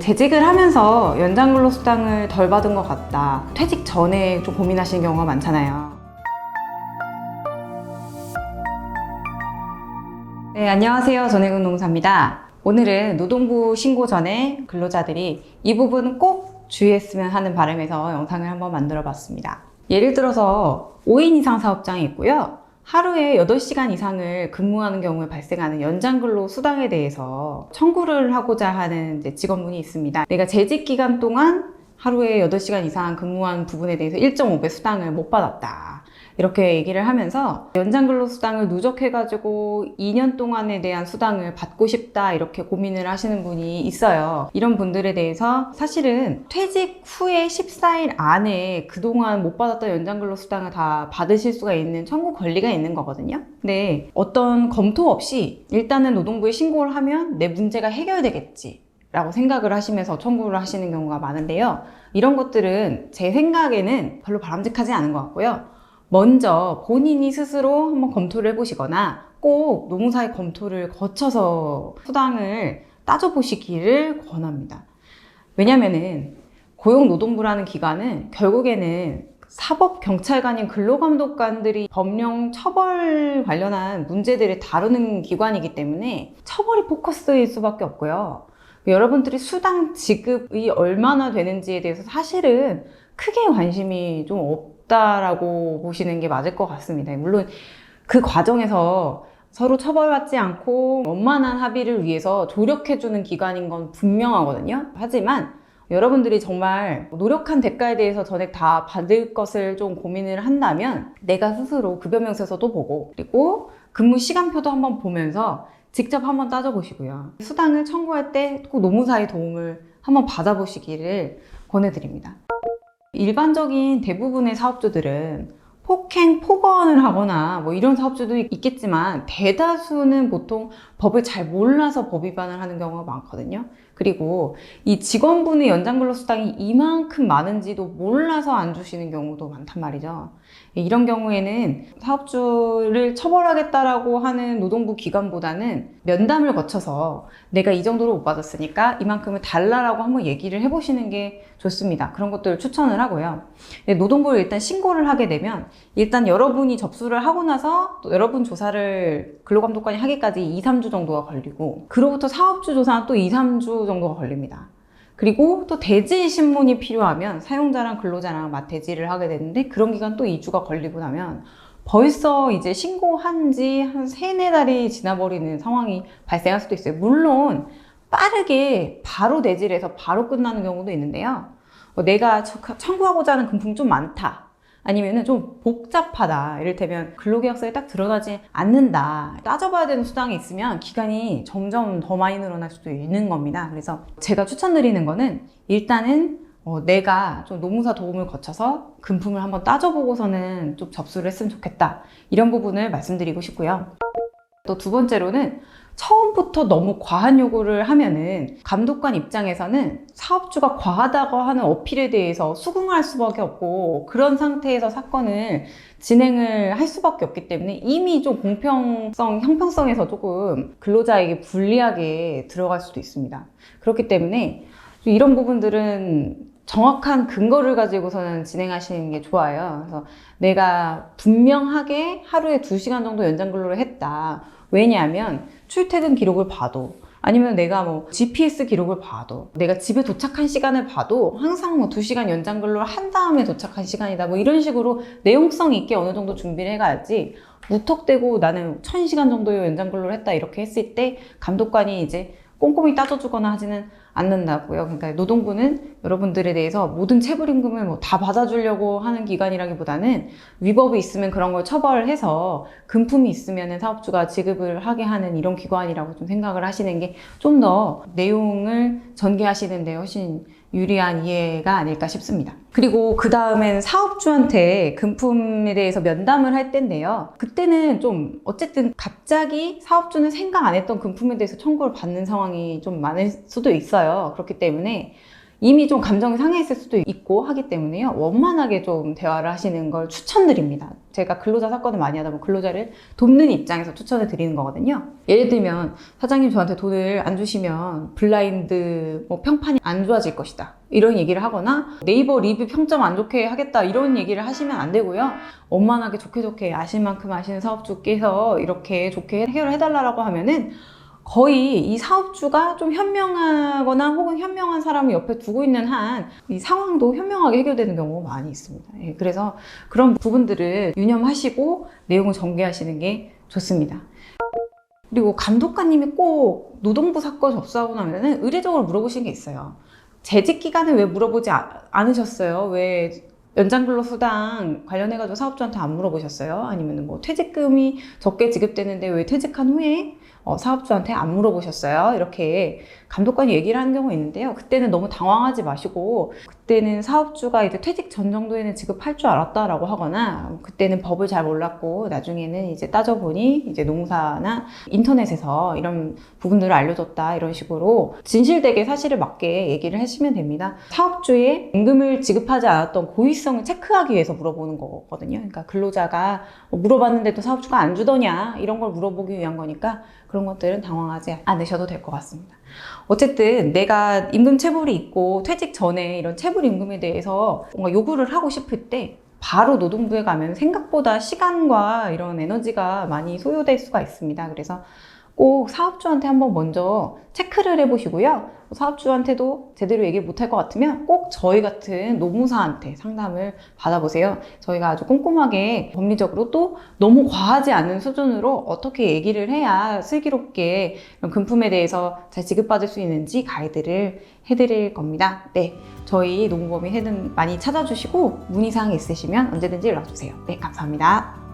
재직을 하면서 연장근로수당을 덜 받은 것 같다. 퇴직 전에 좀 고민하시는 경우가 많잖아요. 네, 안녕하세요. 전혜근노무사입니다. 오늘은 노동부 신고 전에 근로자들이 이 부분 꼭 주의했으면 하는 바람에서 영상을 한번 만들어 봤습니다. 예를 들어서 5인 이상 사업장이 있고요. 하루에 8시간 이상을 근무하는 경우에 발생하는 연장근로 수당에 대해서 청구를 하고자 하는 직원분이 있습니다. 내가 재직 기간 동안 하루에 8시간 이상 근무한 부분에 대해서 1.5배 수당을 못 받았다. 이렇게 얘기를 하면서 연장근로 수당을 누적해가지고 2년 동안에 대한 수당을 받고 싶다 이렇게 고민을 하시는 분이 있어요. 이런 분들에 대해서 사실은 퇴직 후에 14일 안에 그동안 못 받았던 연장근로 수당을 다 받으실 수가 있는 청구 권리가 있는 거거든요. 근데 어떤 검토 없이 일단은 노동부에 신고를 하면 내 문제가 해결되겠지 라고 생각을 하시면서 청구를 하시는 경우가 많은데요. 이런 것들은 제 생각에는 별로 바람직하지 않은 것 같고요. 먼저 본인이 스스로 한번 검토를 해보시거나 꼭 노무사의 검토를 거쳐서 수당을 따져보시기를 권합니다. 왜냐면은 고용노동부라는 기관은 결국에는 사법경찰관인 근로감독관들이 법령 처벌 관련한 문제들을 다루는 기관이기 때문에 처벌이 포커스일 수밖에 없고요. 여러분들이 수당 지급이 얼마나 되는지에 대해서 사실은 크게 관심이 좀 없다라고 보시는 게 맞을 것 같습니다. 물론 그 과정에서 서로 처벌받지 않고 원만한 합의를 위해서 조력해주는 기관인 건 분명하거든요. 하지만 여러분들이 정말 노력한 대가에 대해서 전액 다 받을 것을 좀 고민을 한다면 내가 스스로 급여명세서도 보고 그리고 근무 시간표도 한번 보면서 직접 한번 따져보시고요. 수당을 청구할 때 꼭 노무사의 도움을 한번 받아보시기를 권해드립니다. 일반적인 대부분의 사업주들은 폭행, 폭언을 하거나 뭐 이런 사업주도 있겠지만 대다수는 보통 법을 잘 몰라서 법 위반을 하는 경우가 많거든요. 그리고 이 직원분의 연장근로수당이 이만큼 많은지도 몰라서 안 주시는 경우도 많단 말이죠. 이런 경우에는 사업주를 처벌하겠다라고 하는 노동부 기관보다는 면담을 거쳐서 내가 이 정도로 못 받았으니까 이만큼을 달라라고 한번 얘기를 해보시는 게 좋습니다. 그런 것들을 추천을 하고요. 노동부에 일단 신고를 하게 되면 일단 여러분이 접수를 하고 나서 또 여러분 조사를 근로감독관이 하기까지 2, 3주 정도가 걸리고 그로부터 사업주 조사는 또 2, 3주 정도가 걸립니다. 그리고 또 대지 신문이 필요하면 사용자랑 근로자랑 맞대지를 하게 되는데 그런 기간 또 2주가 걸리고 나면 벌써 이제 신고한 지 한 3, 4달이 지나버리는 상황이 발생할 수도 있어요. 물론 빠르게 바로 대지를 해서 바로 끝나는 경우도 있는데요. 내가 청구하고자 하는 금품이 좀 많다. 아니면은 좀 복잡하다. 이를테면 근로계약서에 딱 드러나지 않는다. 따져봐야 되는 수당이 있으면 기간이 점점 더 많이 늘어날 수도 있는 겁니다. 그래서 제가 추천드리는 거는 일단은 내가 좀 노무사 도움을 거쳐서 금품을 한번 따져보고서는 좀 접수를 했으면 좋겠다. 이런 부분을 말씀드리고 싶고요. 또 두 번째로는 처음부터 너무 과한 요구를 하면은 감독관 입장에서는 사업주가 과하다고 하는 어필에 대해서 수긍할 수밖에 없고 그런 상태에서 사건을 진행을 할 수밖에 없기 때문에 이미 좀 공평성, 형평성에서 조금 근로자에게 불리하게 들어갈 수도 있습니다. 그렇기 때문에 이런 부분들은 정확한 근거를 가지고서는 진행하시는 게 좋아요. 그래서 내가 분명하게 하루에 2시간 정도 연장근로를 했다. 왜냐하면 출퇴근 기록을 봐도 아니면 내가 뭐 GPS 기록을 봐도 내가 집에 도착한 시간을 봐도 항상 뭐 2시간 연장근로를 한 다음에 도착한 시간이다. 뭐 이런 식으로 내용성 있게 어느 정도 준비를 해가야지 무턱대고 나는 1000시간 정도의 연장근로를 했다 이렇게 했을 때 감독관이 이제 꼼꼼히 따져주거나 하지는 않는다고요. 그러니까 노동부는 여러분들에 대해서 모든 체불임금을 뭐 다 받아주려고 하는 기관이라기보다는 위법이 있으면 그런 걸 처벌해서 금품이 있으면 사업주가 지급을 하게 하는 이런 기관이라고 좀 생각을 하시는 게 좀 더 내용을 전개하시는 데 훨씬 유리한 이해가 아닐까 싶습니다. 그리고 그 다음엔 사업주한테 금품에 대해서 면담을 할 때인데요. 그때는 좀 어쨌든 갑자기 사업주는 생각 안 했던 금품에 대해서 청구를 받는 상황이 좀 많을 수도 있어요. 그렇기 때문에 이미 좀 감정이 상해있을 수도 있고 하기 때문에요. 원만하게 좀 대화를 하시는 걸 추천드립니다. 제가 근로자 사건을 많이 하다 보면 근로자를 돕는 입장에서 추천을 드리는 거거든요. 예를 들면 사장님 저한테 돈을 안 주시면 블라인드 평판이 안 좋아질 것이다. 이런 얘기를 하거나 네이버 리뷰 평점 안 좋게 하겠다. 이런 얘기를 하시면 안 되고요. 원만하게 좋게 아실 만큼 아시는 사업주께서 이렇게 좋게 해결을 해달라고 하면은 거의 이 사업주가 좀 현명하거나 혹은 현명한 사람을 옆에 두고 있는 한 이 상황도 현명하게 해결되는 경우가 많이 있습니다. 예, 그래서 그런 부분들을 유념하시고 내용을 전개하시는 게 좋습니다. 그리고 감독관님이 꼭 노동부 사건 접수하고 나면은 의례적으로 물어보시는 게 있어요. 재직 기간을 왜 물어보지 않으셨어요? 왜 연장근로수당 관련해가지고 사업주한테 안 물어보셨어요? 아니면 뭐 퇴직금이 적게 지급되는데 왜 퇴직한 후에 사업주한테 안 물어보셨어요? 이렇게 감독관이 얘기를 하는 경우가 있는데요. 그때는 너무 당황하지 마시고 그때는 사업주가 이제 퇴직 전 정도에는 지급할 줄 알았다라고 하거나 그때는 법을 잘 몰랐고 나중에는 이제 따져보니 이제 농사나 인터넷에서 이런 부분들을 알려줬다 이런 식으로 진실되게 사실을 맞게 얘기를 하시면 됩니다. 사업주의 임금을 지급하지 않았던 고의성을 체크하기 위해서 물어보는 거거든요. 그러니까 근로자가 물어봤는데도 사업주가 안 주더냐 이런 걸 물어보기 위한 거니까 그런 것들은 당황하지 않으셔도 될 것 같습니다. 어쨌든 내가 임금 체불이 있고 퇴직 전에 이런 체불 임금에 대해서 뭔가 요구를 하고 싶을 때 바로 노동부에 가면 생각보다 시간과 이런 에너지가 많이 소요될 수가 있습니다. 그래서 꼭 사업주한테 한번 먼저 체크를 해보시고요. 사업주한테도 제대로 얘기를 못할 것 같으면 꼭 저희 같은 노무사한테 상담을 받아보세요. 저희가 아주 꼼꼼하게 법리적으로 또 너무 과하지 않은 수준으로 어떻게 얘기를 해야 슬기롭게 이런 금품에 대해서 잘 지급받을 수 있는지 가이드를 해드릴 겁니다. 네, 저희 노무법인 헤든 많이 찾아주시고 문의사항 있으시면 언제든지 연락주세요. 네, 감사합니다.